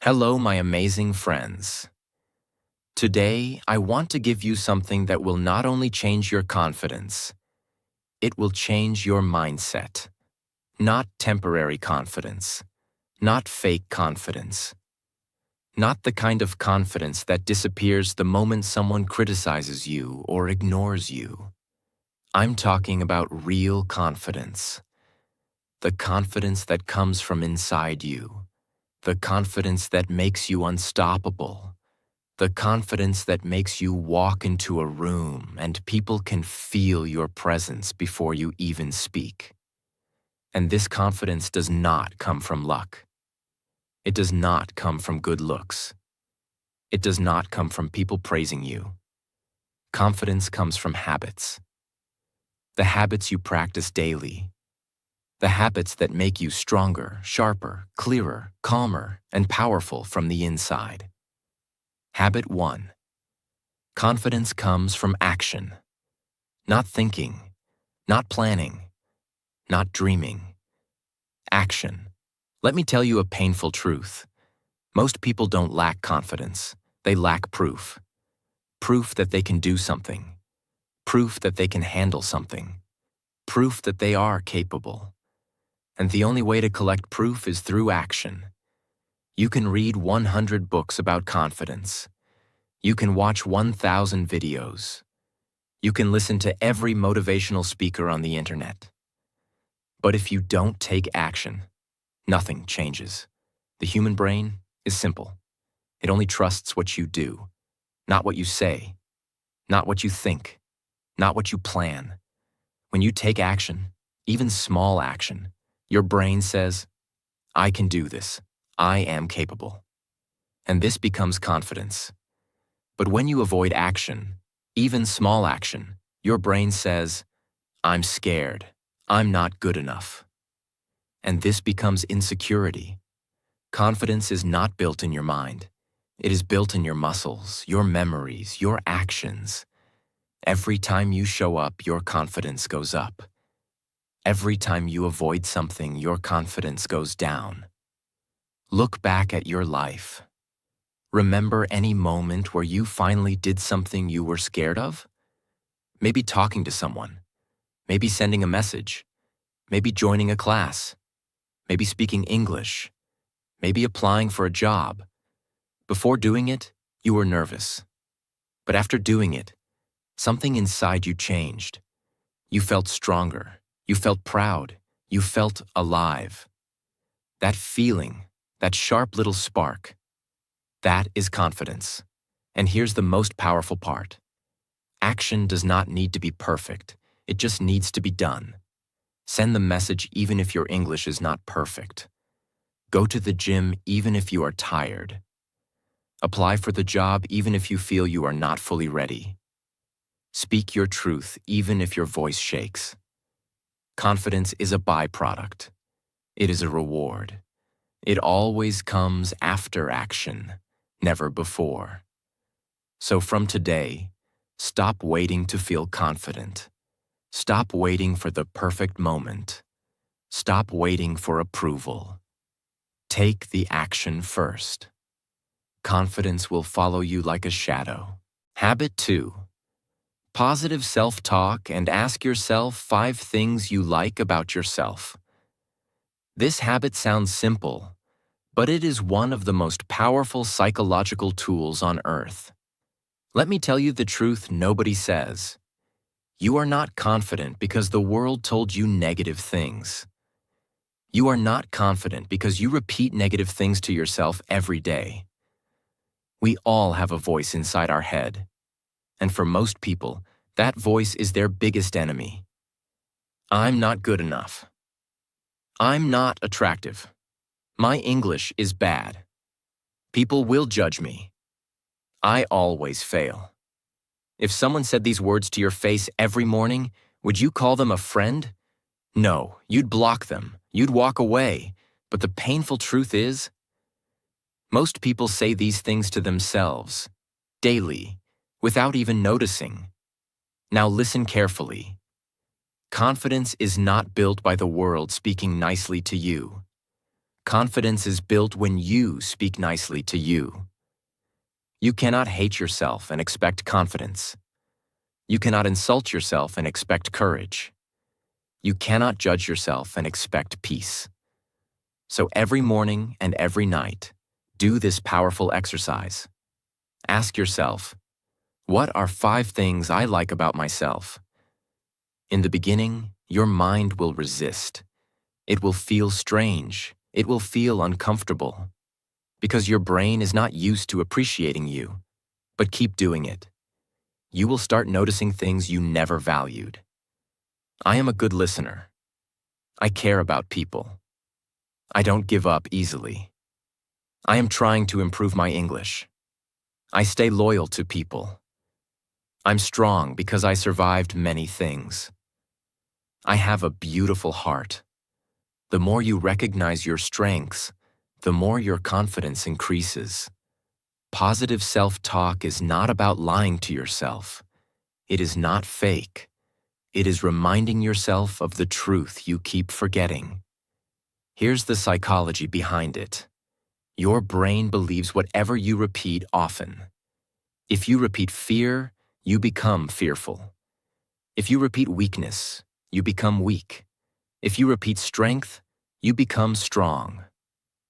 Hello, my amazing friends. Today, I want to give you something that will not only change your confidence, it will change your mindset. Not temporary confidence, not fake confidence, not the kind of confidence that disappears the moment someone criticizes you or ignores you. I'm talking about real confidence, the confidence that comes from inside you, the confidence that makes you unstoppable. The confidence that makes you walk into a room and people can feel your presence before you even speak. And this confidence does not come from luck. It does not come from good looks. It does not come from people praising you. Confidence comes from habits. The habits you practice daily. The habits that make you stronger, sharper, clearer, calmer, and powerful from the inside. Habit 1. Confidence comes from action. Not thinking, not planning, not dreaming. Action. Let me tell you a painful truth. Most people don't lack confidence. They lack proof. Proof that they can do something. Proof that they can handle something. Proof that they are capable. And the only way to collect proof is through action. You can read 100 books about confidence. You can watch 1,000 videos. You can listen to every motivational speaker on the internet. But if you don't take action, nothing changes. The human brain is simple. It only trusts what you do, not what you say, not what you think, not what you plan. When you take action, even small action, your brain says, I can do this. I am capable. And this becomes confidence. But when you avoid action, even small action, your brain says, I'm scared. I'm not good enough. And this becomes insecurity. Confidence is not built in your mind. It is built in your muscles, your memories, your actions. Every time you show up, your confidence goes up. Every time you avoid something, your confidence goes down. Look back at your life. Remember any moment where you finally did something you were scared of? Maybe talking to someone. Maybe sending a message. Maybe joining a class. Maybe speaking English. Maybe applying for a job. Before doing it, you were nervous. But after doing it, something inside you changed. You felt stronger. You felt proud. You felt alive. That feeling, that sharp little spark, that is confidence. And here's the most powerful part. Action does not need to be perfect. It just needs to be done. Send the message even if your English is not perfect. Go to the gym even if you are tired. Apply for the job even if you feel you are not fully ready. Speak your truth even if your voice shakes. Confidence is a byproduct. It is a reward. It always comes after action, never before. So from today, stop waiting to feel confident. Stop waiting for the perfect moment. Stop waiting for approval. Take the action first. Confidence will follow you like a shadow. Habit 2. Positive self-talk and ask yourself 5 things you like about yourself. This habit sounds simple, but it is one of the most powerful psychological tools on earth. Let me tell you the truth nobody says. You are not confident because the world told you negative things. You are not confident because you repeat negative things to yourself every day. We all have a voice inside our head. And for most people, that voice is their biggest enemy. I'm not good enough. I'm not attractive. My English is bad. People will judge me. I always fail. If someone said these words to your face every morning, would you call them a friend? No, you'd block them. You'd walk away. But the painful truth is, most people say these things to themselves, daily, without even noticing. Now listen carefully. Confidence is not built by the world speaking nicely to you. Confidence is built when you speak nicely to you. You cannot hate yourself and expect confidence. You cannot insult yourself and expect courage. You cannot judge yourself and expect peace. So every morning and every night, do this powerful exercise. Ask yourself, what are 5 things I like about myself? In the beginning, your mind will resist. It will feel strange. It will feel uncomfortable. Because your brain is not used to appreciating you. But keep doing it. You will start noticing things you never valued. I am a good listener. I care about people. I don't give up easily. I am trying to improve my English. I stay loyal to people. I'm strong because I survived many things. I have a beautiful heart. The more you recognize your strengths, the more your confidence increases. Positive self-talk is not about lying to yourself. It is not fake. It is reminding yourself of the truth you keep forgetting. Here's the psychology behind it. Your brain believes whatever you repeat often. If you repeat fear, you become fearful. If you repeat weakness, you become weak. If you repeat strength, you become strong.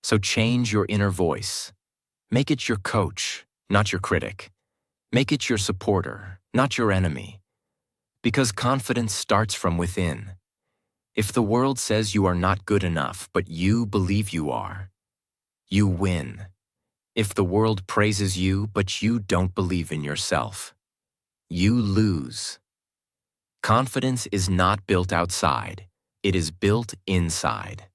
So change your inner voice. Make it your coach, not your critic. Make it your supporter, not your enemy. Because confidence starts from within. If the world says you are not good enough, but you believe you are, you win. If the world praises you, but you don't believe in yourself, you lose. Confidence is not built outside. It is built inside.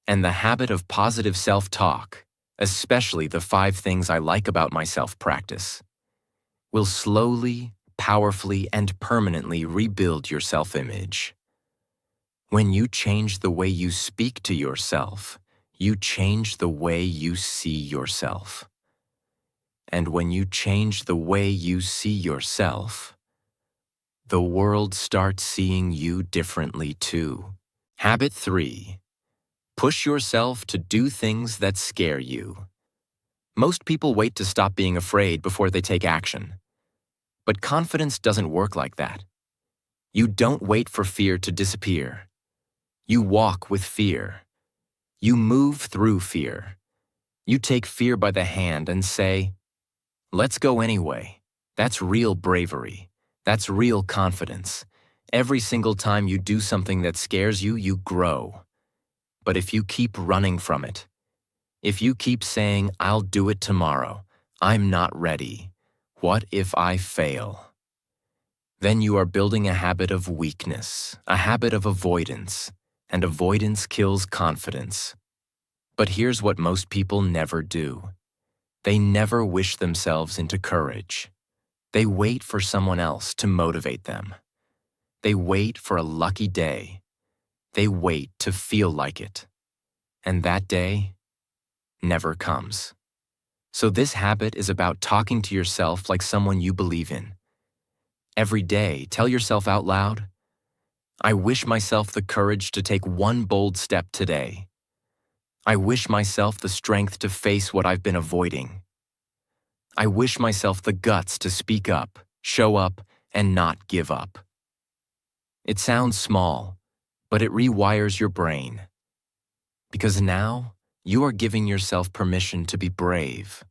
And the habit of positive self-talk, especially the 5 things I like about myself practice, will slowly, powerfully, and permanently rebuild your self-image. When you change the way you speak to yourself, you change the way you see yourself. And when you change the way you see yourself, the world starts seeing you differently too. Habit 3. Push yourself to do things that scare you. Most people wait to stop being afraid before they take action. But confidence doesn't work like that. You don't wait for fear to disappear. You walk with fear. You move through fear. You take fear by the hand and say, "Let's go anyway." That's real bravery. That's real confidence. Every single time you do something that scares you, you grow. But if you keep running from it, if you keep saying, "I'll do it tomorrow," "I'm not ready," "What if I fail?" then you are building a habit of weakness, a habit of avoidance, and avoidance kills confidence. But here's what most people never do. They never wish themselves into courage. They wait for someone else to motivate them. They wait for a lucky day. They wait to feel like it. And that day never comes. So this habit is about talking to yourself like someone you believe in. Every day, tell yourself out loud, "I wish myself the courage to take one bold step today. I wish myself the strength to face what I've been avoiding. I wish myself the guts to speak up, show up, and not give up." It sounds small, but it rewires your brain. Because now, you are giving yourself permission to be brave,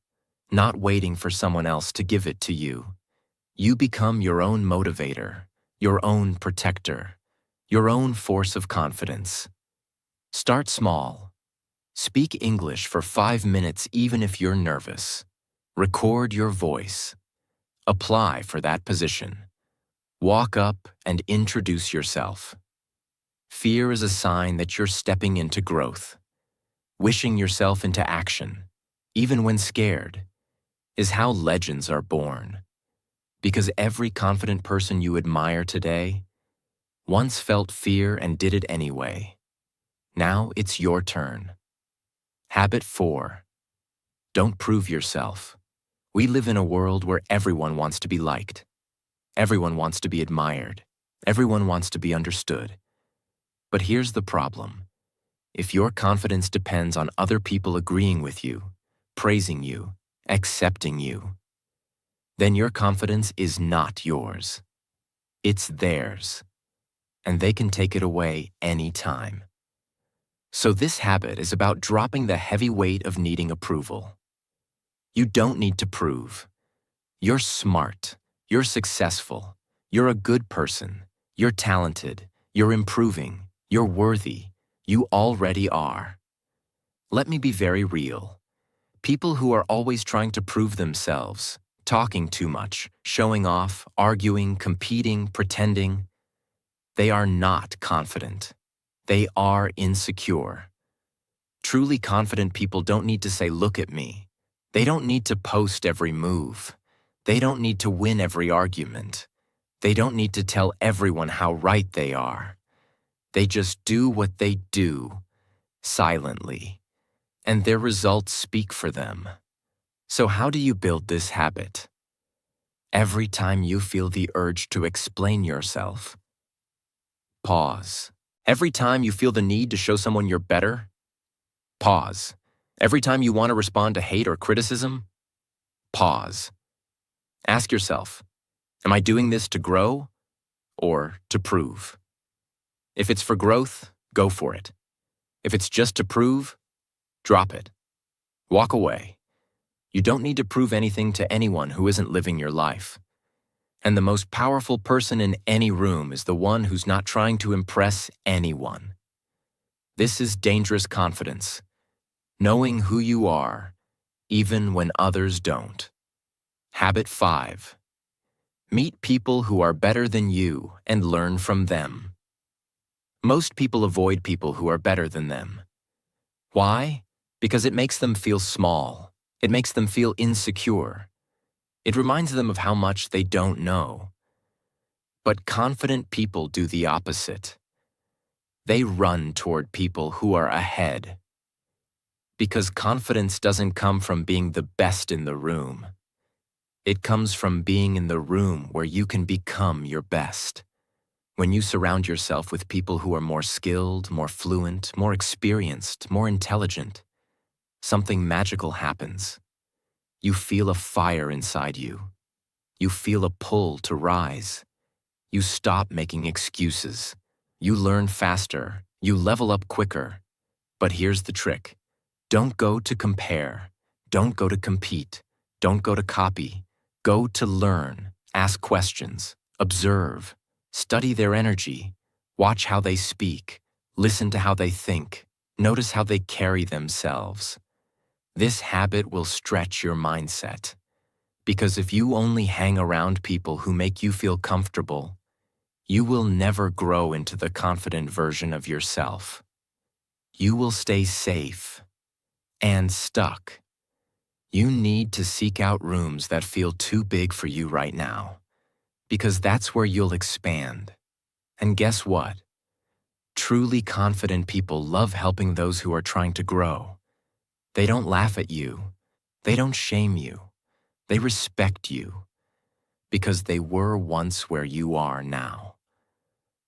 not waiting for someone else to give it to you. You become your own motivator, your own protector, your own force of confidence. Start small. Speak English for 5 minutes even if you're nervous. Record your voice. Apply for that position. Walk up and introduce yourself. Fear is a sign that you're stepping into growth. Wishing yourself into action, even when scared, is how legends are born. Because every confident person you admire today once felt fear and did it anyway. Now it's your turn. Habit 4. Don't prove yourself. We live in a world where everyone wants to be liked. Everyone wants to be admired. Everyone wants to be understood. But here's the problem. If your confidence depends on other people agreeing with you, praising you, accepting you, then your confidence is not yours. It's theirs, and they can take it away anytime. So this habit is about dropping the heavy weight of needing approval. You don't need to prove. You're smart, you're successful, you're a good person, you're talented, you're improving, you're worthy, you already are. Let me be very real. People who are always trying to prove themselves, talking too much, showing off, arguing, competing, pretending, they are not confident. They are insecure. Truly confident people don't need to say, "Look at me." They don't need to post every move. They don't need to win every argument. They don't need to tell everyone how right they are. They just do what they do, silently, and their results speak for them. So how do you build this habit? Every time you feel the urge to explain yourself, pause. Every time you feel the need to show someone you're better, pause. Every time you want to respond to hate or criticism, pause. Ask yourself, am I doing this to grow or to prove? If it's for growth, go for it. If it's just to prove, drop it. Walk away. You don't need to prove anything to anyone who isn't living your life. And the most powerful person in any room is the one who's not trying to impress anyone. This is dangerous confidence. Knowing who you are, even when others don't. Habit 5. Meet people who are better than you and learn from them. Most people avoid people who are better than them. Why? Because it makes them feel small. It makes them feel insecure. It reminds them of how much they don't know. But confident people do the opposite. They run toward people who are ahead. Because confidence doesn't come from being the best in the room. It comes from being in the room where you can become your best. When you surround yourself with people who are more skilled, more fluent, more experienced, more intelligent, something magical happens. You feel a fire inside you. You feel a pull to rise. You stop making excuses. You learn faster. You level up quicker. But here's the trick. Don't go to compare. Don't go to compete. Don't go to copy. Go to learn. Ask questions. Observe. Study their energy. Watch how they speak. Listen to how they think. Notice how they carry themselves. This habit will stretch your mindset. Because if you only hang around people who make you feel comfortable, you will never grow into the confident version of yourself. You will stay safe and stuck. You need to seek out rooms that feel too big for you right now, because that's where you'll expand. And guess what? Truly confident people love helping those who are trying to grow. They don't laugh at you. They don't shame you. They respect you because they were once where you are now.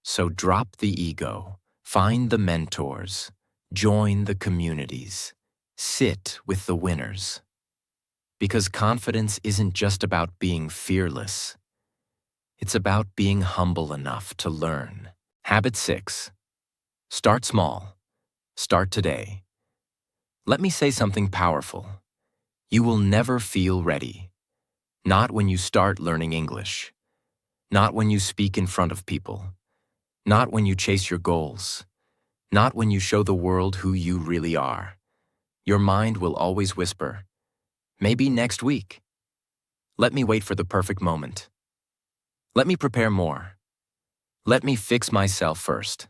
So drop the ego, find the mentors, join the communities, sit with the winners. Because confidence isn't just about being fearless. It's about being humble enough to learn. Habit 6. Start small. Start today. Let me say something powerful. You will never feel ready. Not when you start learning English. Not when you speak in front of people. Not when you chase your goals. Not when you show the world who you really are. Your mind will always whisper, maybe next week. Let me wait for the perfect moment. Let me prepare more. Let me fix myself first.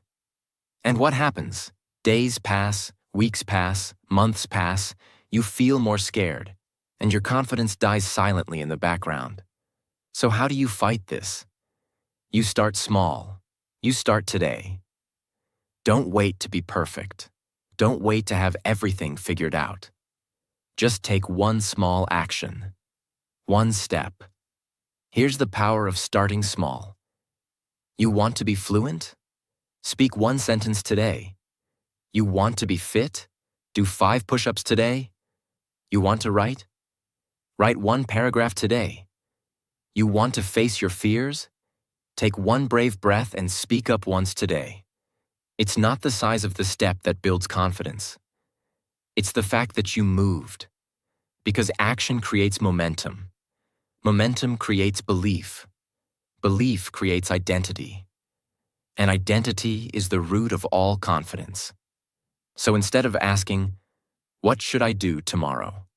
And what happens? Days pass, weeks pass, months pass, you feel more scared, and your confidence dies silently in the background. So how do you fight this? You start small. You start today. Don't wait to be perfect. Don't wait to have everything figured out. Just take one small action. One step. Here's the power of starting small. You want to be fluent? Speak one sentence today. You want to be fit? Do 5 push-ups today? You want to write? Write 1 paragraph today. You want to face your fears? Take 1 brave breath and speak up once today. It's not the size of the step that builds confidence. It's the fact that you moved. Because action creates momentum. Momentum creates belief. Belief creates identity. And identity is the root of all confidence. So instead of asking, "What should I do tomorrow?"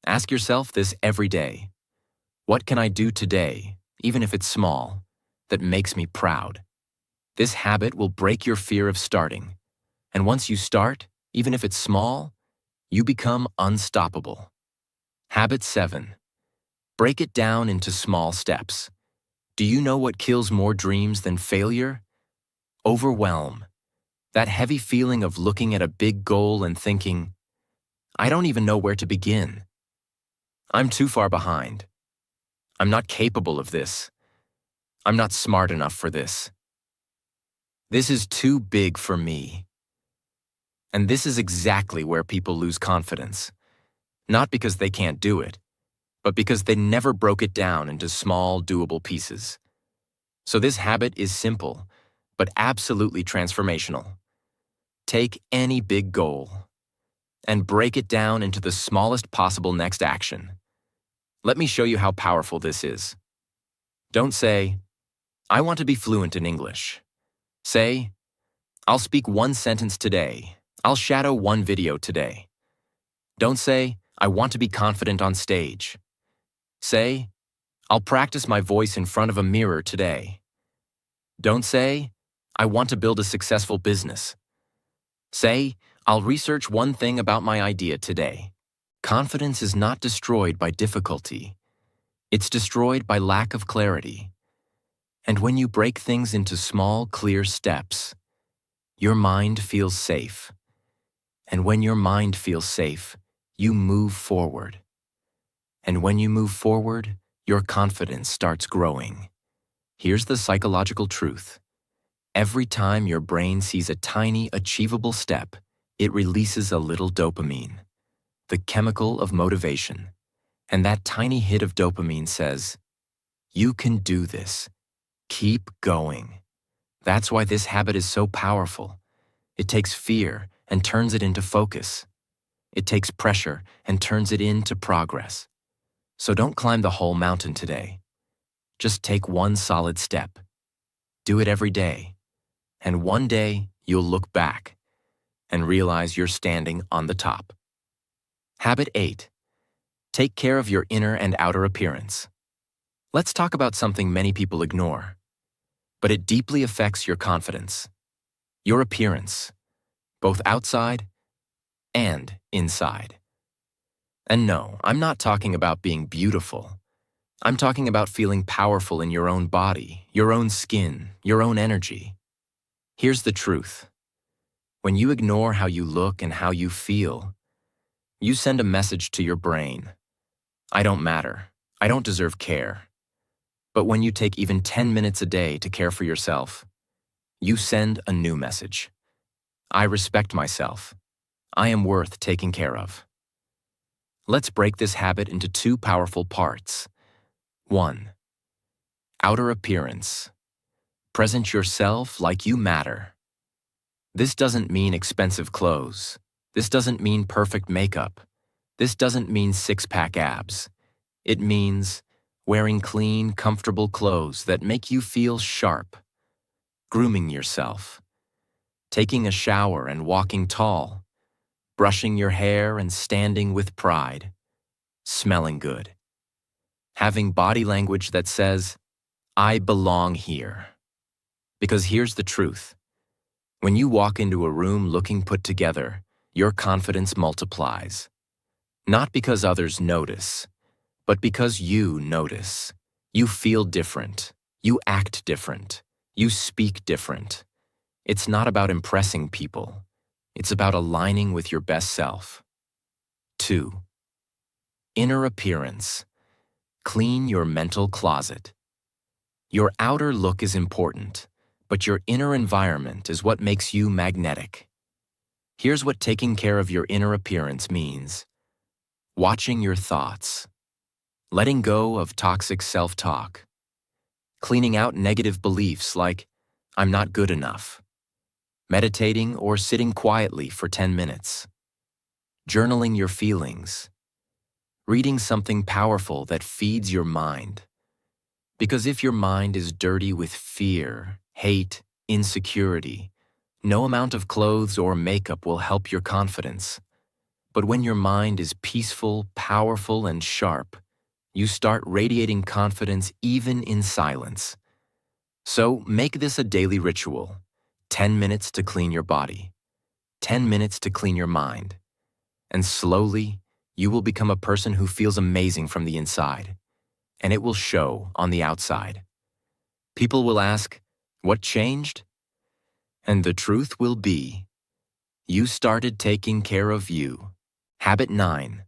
ask yourself this every day. What can I do today, even if it's small, that makes me proud? This habit will break your fear of starting. And once you start, even if it's small, you become unstoppable. Habit 7. Break it down into small steps. Do you know what kills more dreams than failure? Overwhelm. That heavy feeling of looking at a big goal and thinking, "I don't even know where to begin. I'm too far behind. I'm not capable of this. I'm not smart enough for this. This is too big for me." And this is exactly where people lose confidence. Not because they can't do it, but because they never broke it down into small, doable pieces. So this habit is simple, but absolutely transformational. Take any big goal and break it down into the smallest possible next action. Let me show you how powerful this is. Don't say, "I want to be fluent in English." Say, "I'll speak 1 sentence today. I'll shadow 1 video today." Don't say, "I want to be confident on stage." Say, "I'll practice my voice in front of a mirror today." Don't say, "I want to build a successful business." Say, "I'll research 1 thing about my idea today." Confidence is not destroyed by difficulty. It's destroyed by lack of clarity. And when you break things into small, clear steps, your mind feels safe. And when your mind feels safe, you move forward. And when you move forward, your confidence starts growing. Here's the psychological truth. Every time your brain sees a tiny, achievable step, it releases a little dopamine, the chemical of motivation. And that tiny hit of dopamine says, "You can do this. Keep going." That's why this habit is so powerful. It takes fear and turns it into focus. It takes pressure and turns it into progress. So don't climb the whole mountain today. Just take 1 solid step. Do it every day. And one day, you'll look back and realize you're standing on the top. Habit 8. Take care of your inner and outer appearance. Let's talk about something many people ignore, but it deeply affects your confidence. Your appearance, both outside and inside. And no, I'm not talking about being beautiful. I'm talking about feeling powerful in your own body, your own skin, your own energy. Here's the truth. When you ignore how you look and how you feel, you send a message to your brain. I don't matter. I don't deserve care. But when you take even 10 minutes a day to care for yourself, you send a new message. I respect myself. I am worth taking care of. Let's break this habit into 2 powerful parts. 1. Outer appearance. Present yourself like you matter. This doesn't mean expensive clothes. This doesn't mean perfect makeup. This doesn't mean 6-pack abs. It means wearing clean, comfortable clothes that make you feel sharp. Grooming yourself. Taking a shower and walking tall. Brushing your hair and standing with pride. Smelling good. Having body language that says, "I belong here." Because here's the truth. When you walk into a room looking put together, your confidence multiplies. Not because others notice, but because you notice. You feel different. You act different. You speak different. It's not about impressing people. It's about aligning with your best self. 2. Inner appearance. Clean your mental closet. Your outer look is important, but your inner environment is what makes you magnetic. Here's what taking care of your inner appearance means. Watching your thoughts. Letting go of toxic self-talk. Cleaning out negative beliefs like, I'm not good enough. Meditating or sitting quietly for 10 minutes. Journaling your feelings. Reading something powerful that feeds your mind. Because if your mind is dirty with fear, hate, insecurity, no amount of clothes or makeup will help your confidence. But when your mind is peaceful, powerful, and sharp, you start radiating confidence even in silence. So make this a daily ritual. 10 minutes to clean your body. 10 minutes to clean your mind. And slowly, you will become a person who feels amazing from the inside. And it will show on the outside. People will ask, what changed? And the truth will be, you started taking care of you. Habit 9.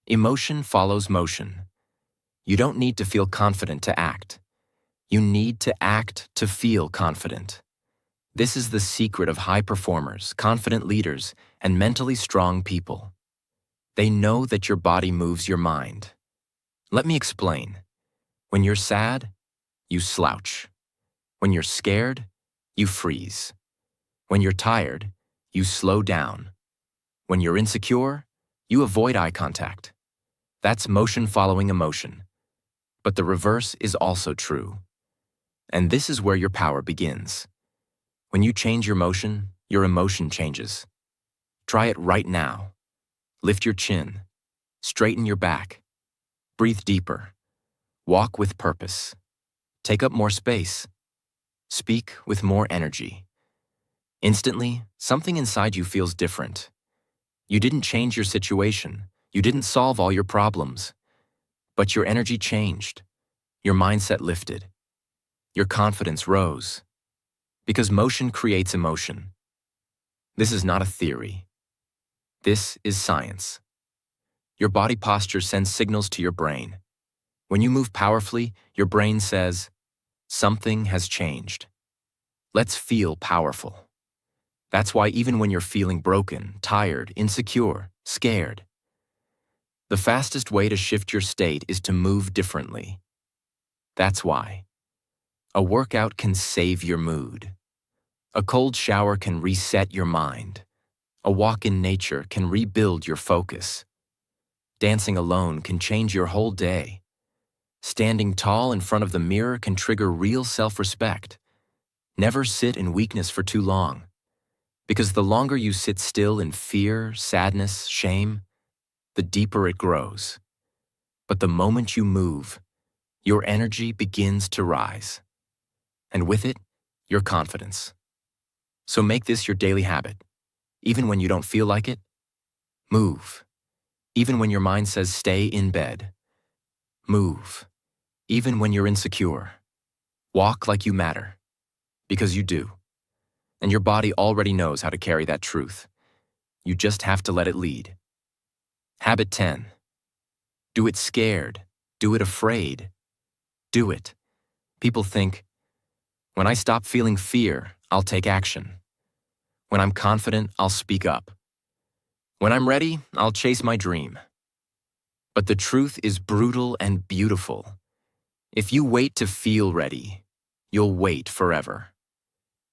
Emotion follows motion. You don't need to feel confident to act. You need to act to feel confident. This is the secret of high performers, confident leaders, and mentally strong people. They know that your body moves your mind. Let me explain. When you're sad, you slouch. When you're scared, you freeze. When you're tired, you slow down. When you're insecure, you avoid eye contact. That's motion following emotion. But the reverse is also true. And this is where your power begins. When you change your emotion changes. Try it right now. Lift your chin. Straighten your back. Breathe deeper. Walk with purpose. Take up more space. Speak with more energy. Instantly, something inside you feels different. You didn't change your situation. You didn't solve all your problems. But your energy changed. Your mindset lifted. Your confidence rose. Because motion creates emotion. This is not a theory. This is science. Your body posture sends signals to your brain. When you move powerfully, your brain says, something has changed. Let's feel powerful. That's why even when you're feeling broken, tired, insecure, scared, the fastest way to shift your state is to move differently. That's why. A workout can save your mood. A cold shower can reset your mind. A walk in nature can rebuild your focus. Dancing alone can change your whole day. Standing tall in front of the mirror can trigger real self-respect. Never sit in weakness for too long. Because the longer you sit still in fear, sadness, shame, the deeper it grows. But the moment you move, your energy begins to rise. And with it, your confidence. So make this your daily habit. Even when you don't feel like it, move. Even when your mind says stay in bed, move. Even when you're insecure, walk like you matter. Because you do. And your body already knows how to carry that truth. You just have to let it lead. Habit 10. Do it scared. Do it afraid. Do it. People think, when I stop feeling fear, I'll take action. When I'm confident, I'll speak up. When I'm ready, I'll chase my dream. But the truth is brutal and beautiful. If you wait to feel ready, you'll wait forever.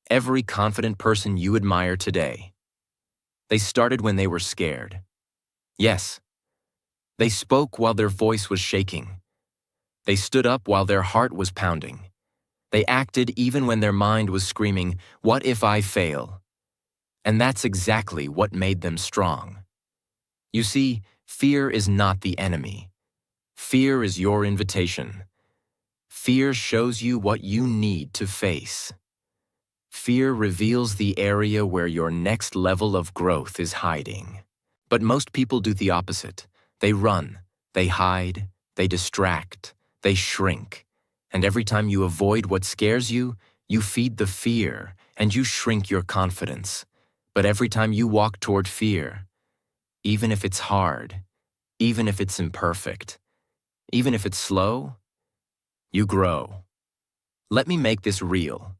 Every confident person you admire today, they started when they were scared. Yes, they spoke while their voice was shaking. They stood up while their heart was pounding. They acted even when their mind was screaming, "What if I fail?" And that's exactly what made them strong. You see, fear is not the enemy. Fear is your invitation. Fear shows you what you need to face. Fear reveals the area where your next level of growth is hiding. But most people do the opposite. They run, they hide, they distract, they shrink. And every time you avoid what scares you, you feed the fear and you shrink your confidence. But every time you walk toward fear, even if it's hard, even if it's imperfect, even if it's slow, you grow. Let me make this real.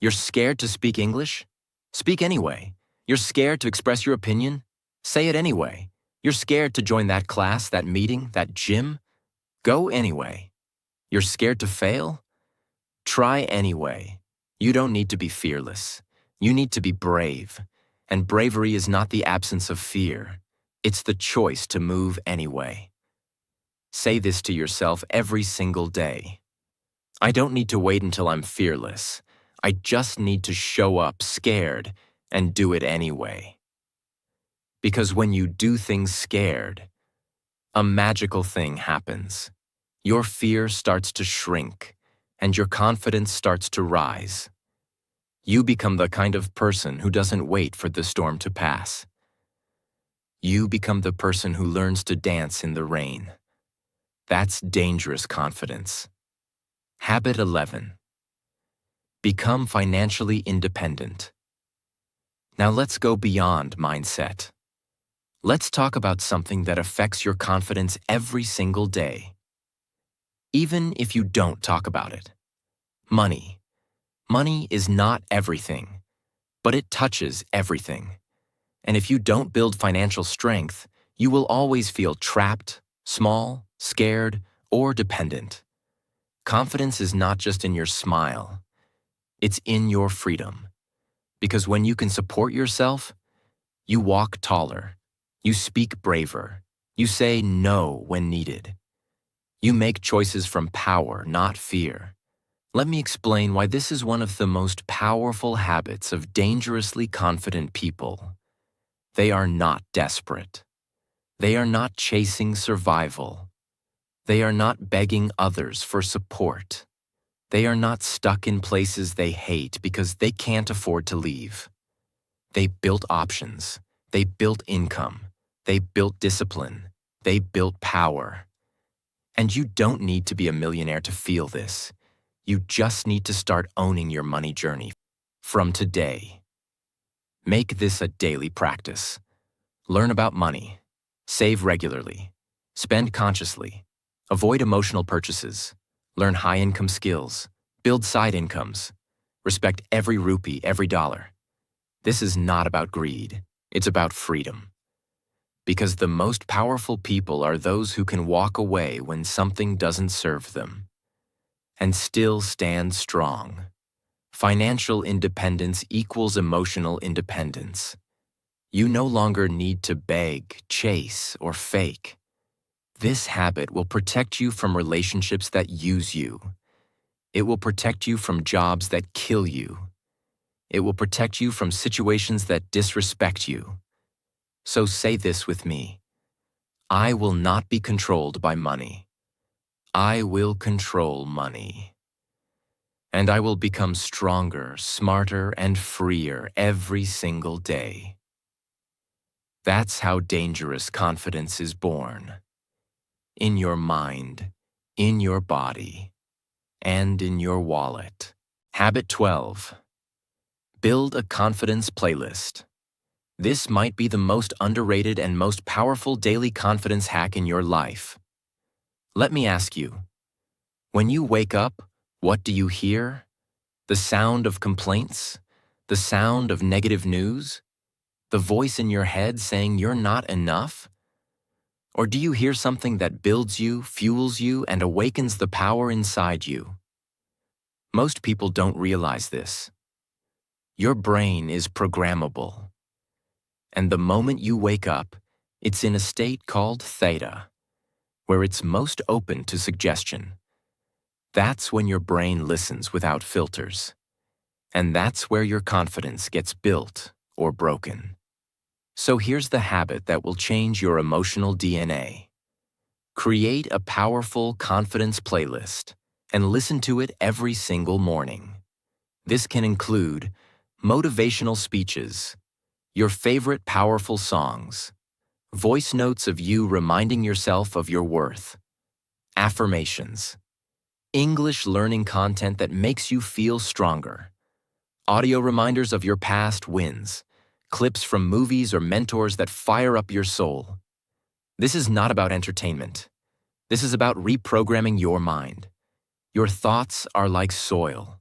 You're scared to speak English? Speak anyway. You're scared to express your opinion? Say it anyway. You're scared to join that class, that meeting, that gym? Go anyway. You're scared to fail? Try anyway. You don't need to be fearless. You need to be brave. And bravery is not the absence of fear. It's the choice to move anyway. Say this to yourself every single day. I don't need to wait until I'm fearless. I just need to show up scared and do it anyway. Because when you do things scared, a magical thing happens. Your fear starts to shrink, and your confidence starts to rise. You become the kind of person who doesn't wait for the storm to pass. You become the person who learns to dance in the rain. That's dangerous confidence. Habit 11. Become financially independent. Now let's go beyond mindset. Let's talk about something that affects your confidence every single day. Even if you don't talk about it. Money. Money is not everything, but it touches everything. And if you don't build financial strength, you will always feel trapped, small, scared, or dependent. Confidence is not just in your smile. It's in your freedom. Because when you can support yourself, you walk taller. You speak braver. You say no when needed. You make choices from power, not fear. Let me explain why this is one of the most powerful habits of dangerously confident people. They are not desperate. They are not chasing survival. They are not begging others for support. They are not stuck in places they hate because they can't afford to leave. They built options. They built income. They built discipline. They built power. And you don't need to be a millionaire to feel this. You just need to start owning your money journey from today. Make this a daily practice. Learn about money. Save regularly. Spend consciously. Avoid emotional purchases. Learn high-income skills. Build side incomes. Respect every rupee, every dollar. This is not about greed. It's about freedom. Because the most powerful people are those who can walk away when something doesn't serve them and still stand strong. Financial independence equals emotional independence. You no longer need to beg, chase, or fake. This habit will protect you from relationships that use you. It will protect you from jobs that kill you. It will protect you from situations that disrespect you. So say this with me. I will not be controlled by money. I will control money. And I will become stronger, smarter, and freer every single day. That's how dangerous confidence is born. In your mind, in your body, and in your wallet. Habit 12. Build a confidence playlist. This might be the most underrated and most powerful daily confidence hack in your life. Let me ask you, when you wake up, what do you hear? The sound of complaints? The sound of negative news? The voice in your head saying you're not enough? Or do you hear something that builds you, fuels you, and awakens the power inside you? Most people don't realize this. Your brain is programmable. And the moment you wake up, it's in a state called theta, where it's most open to suggestion. That's when your brain listens without filters. And that's where your confidence gets built or broken. So here's the habit that will change your emotional DNA. Create a powerful confidence playlist and listen to it every single morning. This can include motivational speeches, your favorite powerful songs, voice notes of you reminding yourself of your worth, affirmations, English learning content that makes you feel stronger, audio reminders of your past wins, clips from movies or mentors that fire up your soul. This is not about entertainment. This is about reprogramming your mind. Your thoughts are like soil.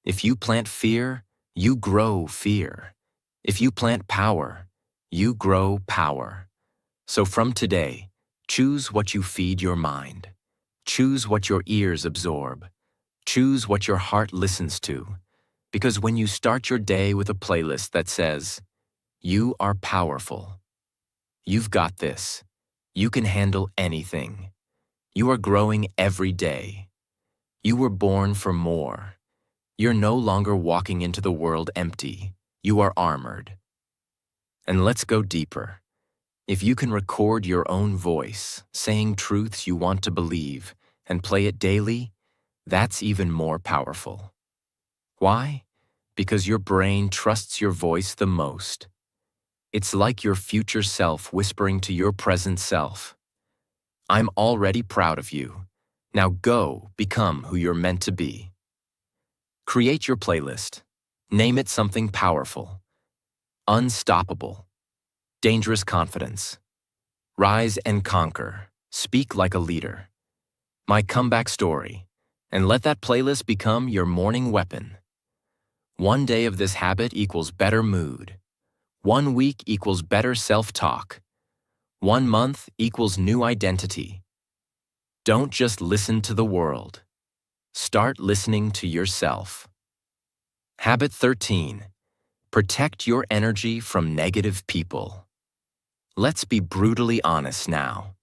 If you plant fear, you grow fear. If you plant power, you grow power. So from today, choose what you feed your mind. Choose what your ears absorb. Choose what your heart listens to. Because when you start your day with a playlist that says, "You are powerful. You've got this. You can handle anything. You are growing every day. You were born for more. You're no longer walking into the world empty. You are armored." And let's go deeper. If you can record your own voice, saying truths you want to believe, and play it daily, that's even more powerful. Why? Because your brain trusts your voice the most. It's like your future self whispering to your present self, "I'm already proud of you. Now go become who you're meant to be." Create your playlist. Name it something powerful. Unstoppable. Dangerous confidence. Rise and conquer. Speak like a leader. My comeback story. And let that playlist become your morning weapon. One day of this habit equals better mood. 1 week equals better self-talk. 1 month equals new identity. Don't just listen to the world. Start listening to yourself. Habit 13. Protect your energy from negative people. Let's be brutally honest now.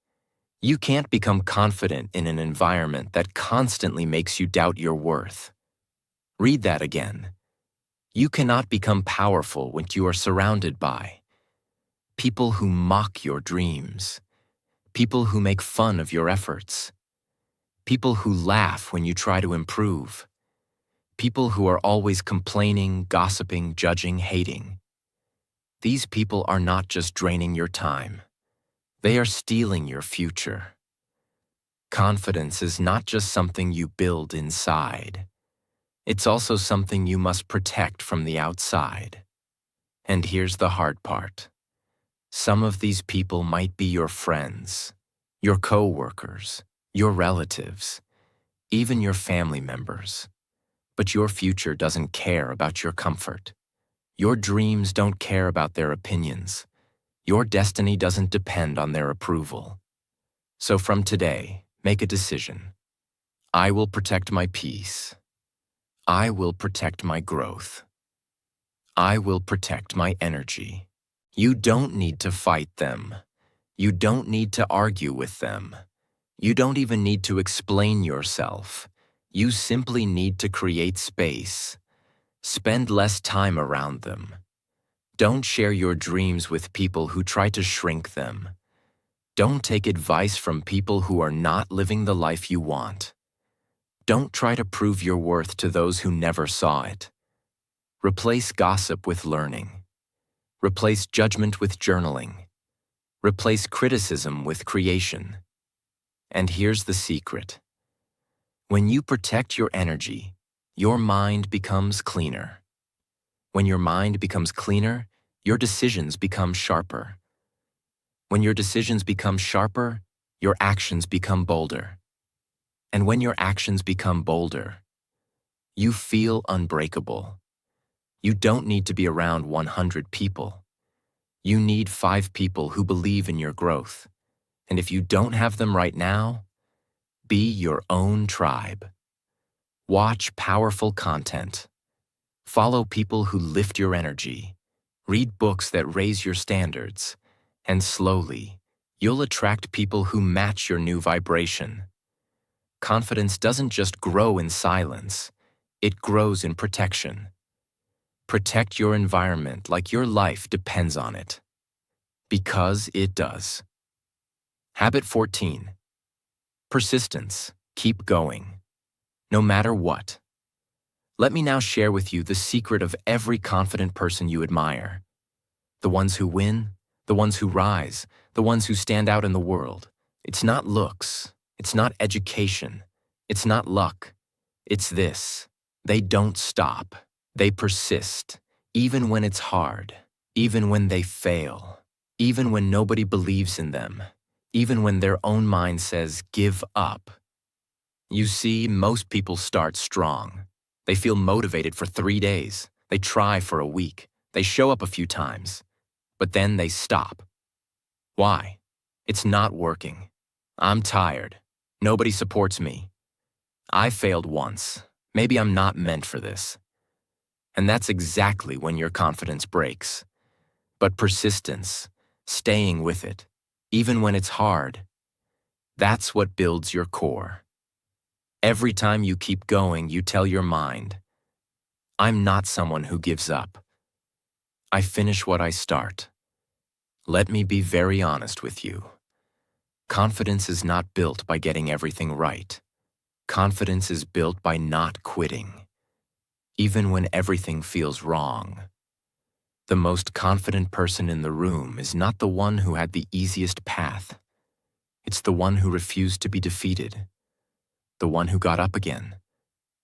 You can't become confident in an environment that constantly makes you doubt your worth. Read that again. You cannot become powerful when you are surrounded by people who mock your dreams, people who make fun of your efforts, people who laugh when you try to improve, people who are always complaining, gossiping, judging, hating. These people are not just draining your time. They are stealing your future. Confidence is not just something you build inside. It's also something you must protect from the outside. And here's the hard part. Some of these people might be your friends, your co-workers, your relatives, even your family members. But your future doesn't care about your comfort. Your dreams don't care about their opinions. Your destiny doesn't depend on their approval. So from today, make a decision. I will protect my peace. I will protect my growth. I will protect my energy. You don't need to fight them. You don't need to argue with them. You don't even need to explain yourself. You simply need to create space. Spend less time around them. Don't share your dreams with people who try to shrink them. Don't take advice from people who are not living the life you want. Don't try to prove your worth to those who never saw it. Replace gossip with learning. Replace judgment with journaling. Replace criticism with creation. And here's the secret. When you protect your energy, your mind becomes cleaner. When your mind becomes cleaner, your decisions become sharper. When your decisions become sharper, your actions become bolder. And when your actions become bolder, you feel unbreakable. You don't need to be around 100 people. You need 5 people who believe in your growth. And if you don't have them right now, be your own tribe. Watch powerful content. Follow people who lift your energy. Read books that raise your standards. And slowly, you'll attract people who match your new vibration. Confidence doesn't just grow in silence. It grows in protection. Protect your environment like your life depends on it. Because it does. Habit 14. Persistence. Keep going. No matter what. Let me now share with you the secret of every confident person you admire. The ones who win, the ones who rise, the ones who stand out in the world. It's not looks. It's not education. It's not luck. It's this. They don't stop. They persist, even when it's hard, even when they fail, even when nobody believes in them, even when their own mind says, give up. You see, most people start strong. They feel motivated for 3 days. They try for a week. They show up a few times, but then they stop. Why? It's not working. I'm tired. Nobody supports me. I failed once. Maybe I'm not meant for this. And that's exactly when your confidence breaks. But persistence, staying with it, even when it's hard, that's what builds your core. Every time you keep going, you tell your mind, I'm not someone who gives up. I finish what I start. Let me be very honest with you. Confidence is not built by getting everything right. Confidence is built by not quitting, even when everything feels wrong. The most confident person in the room is not the one who had the easiest path. It's the one who refused to be defeated, the one who got up again,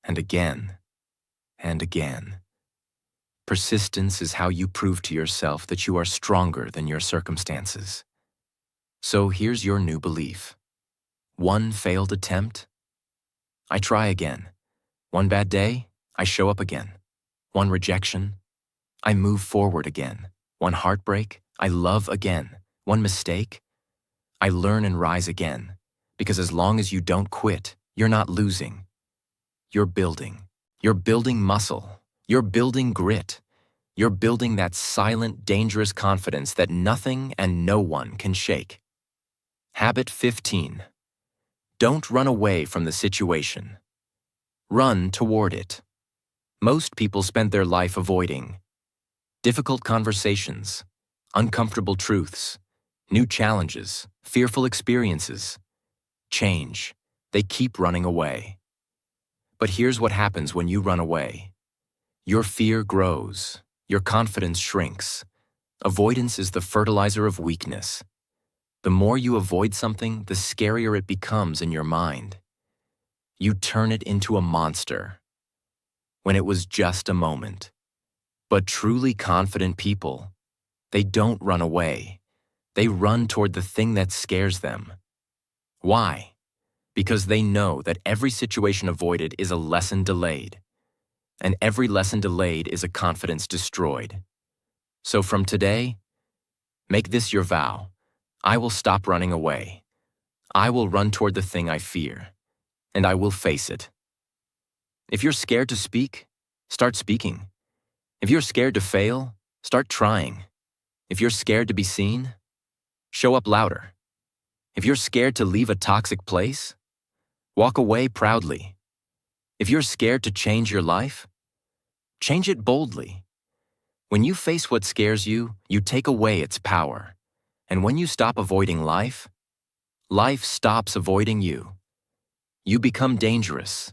and again, and again. Persistence is how you prove to yourself that you are stronger than your circumstances. So here's your new belief. One failed attempt, I try again. One bad day, I show up again. One rejection, I move forward again. One heartbreak, I love again. One mistake, I learn and rise again. Because as long as you don't quit, you're not losing. You're building. You're building muscle. You're building grit. You're building that silent, dangerous confidence that nothing and no one can shake. Habit 15. Don't run away from the situation. Run toward it. Most people spend their life avoiding difficult conversations, uncomfortable truths, new challenges, fearful experiences, change. They keep running away. But here's what happens when you run away. Your fear grows. Your confidence shrinks. Avoidance is the fertilizer of weakness. The more you avoid something, the scarier it becomes in your mind. You turn it into a monster when it was just a moment. But truly confident people, they don't run away. They run toward the thing that scares them. Why? Because they know that every situation avoided is a lesson delayed, and every lesson delayed is a confidence destroyed. So from today, make this your vow. I will stop running away. I will run toward the thing I fear, and I will face it. If you're scared to speak, start speaking. If you're scared to fail, start trying. If you're scared to be seen, show up louder. If you're scared to leave a toxic place, walk away proudly. If you're scared to change your life, change it boldly. When you face what scares you, you take away its power. And when you stop avoiding life, life stops avoiding you. You become dangerous,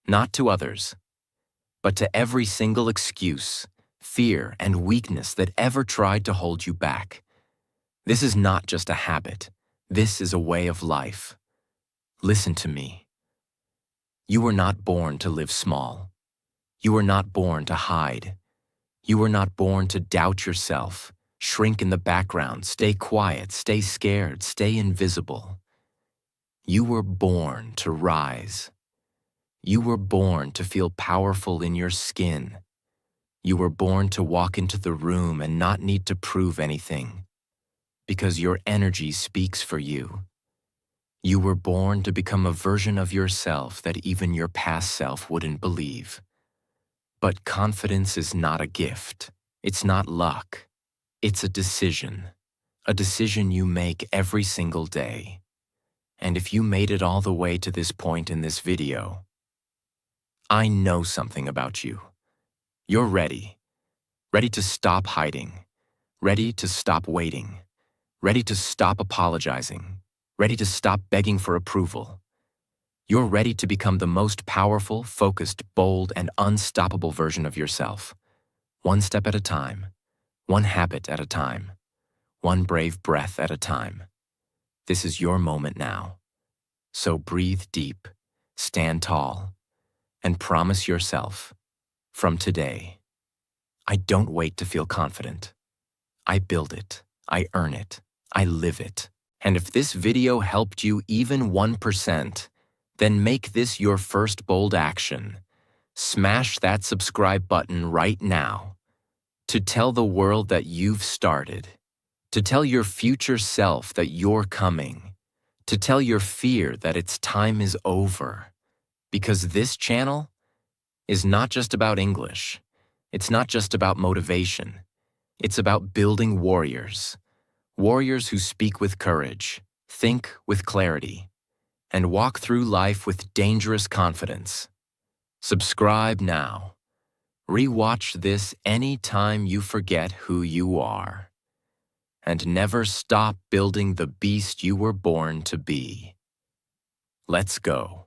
not to others, but to every single excuse, fear, and weakness that ever tried to hold you back. This is not just a habit. This is a way of life. Listen to me. You were not born to live small. You were not born to hide. You were not born to doubt yourself, shrink in the background, stay quiet, stay scared, stay invisible. You were born to rise. You were born to feel powerful in your skin. You were born to walk into the room and not need to prove anything, because your energy speaks for you. You were born to become a version of yourself that even your past self wouldn't believe. But confidence is not a gift. It's not luck. It's a decision you make every single day. And if you made it all the way to this point in this video, I know something about you. You're ready. Ready to stop hiding. Ready to stop waiting. Ready to stop apologizing. Ready to stop begging for approval. You're ready to become the most powerful, focused, bold, and unstoppable version of yourself. One step at a time. One habit at a time. One brave breath at a time. This is your moment now. So breathe deep, stand tall, and promise yourself, from today, I don't wait to feel confident. I build it, I earn it, I live it. And if this video helped you even 1%, then make this your first bold action. Smash that subscribe button right now. To tell the world that you've started. To tell your future self that you're coming. To tell your fear that its time is over. Because this channel is not just about English. It's not just about motivation. It's about building warriors. Warriors who speak with courage, think with clarity, and walk through life with dangerous confidence. Subscribe now. Rewatch this anytime you forget who you are. And never stop building the beast you were born to be. Let's go.